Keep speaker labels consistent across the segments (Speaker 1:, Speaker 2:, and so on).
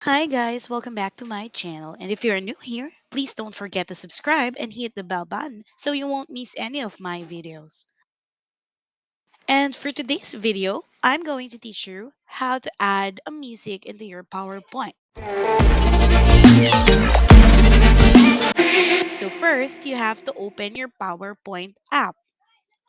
Speaker 1: Hi guys, welcome back to my channel. And if you're new here, please don't forget to subscribe and hit the bell button so you won't miss any of my videos. And for today's video, I'm going to teach you how to add a music into your PowerPoint. So first, you have to open your PowerPoint app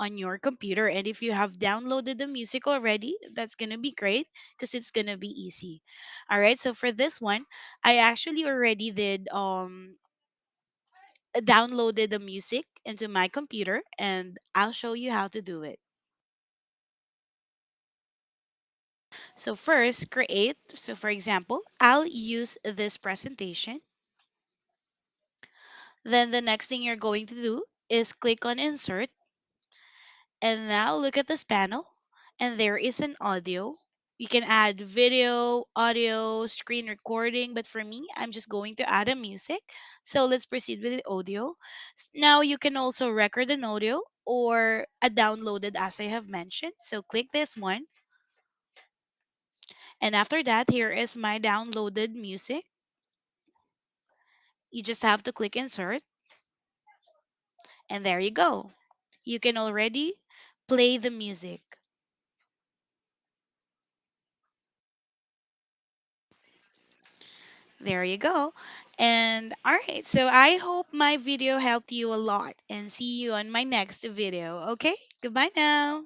Speaker 1: on your computer, and if you have downloaded the music already, that's going to be great because it's going to be easy. All right, so for this one, I actually already did downloaded the music into my computer and I'll show you how to do it. So first, create. So for example, I'll use this presentation. Then the next thing you're going to do is click on insert and now look at this panel and there is an audio. You can add video, audio, screen recording, but for me, I'm just going to add a music. So let's proceed with the audio. Now you can also record an audio or a downloaded as I have mentioned. So click this one. And after that, here is my downloaded music. You just have to click insert and there you go. You can already play the music. There you go. And all right, so I hope my video helped you a lot and see you on my next video. Okay, goodbye now.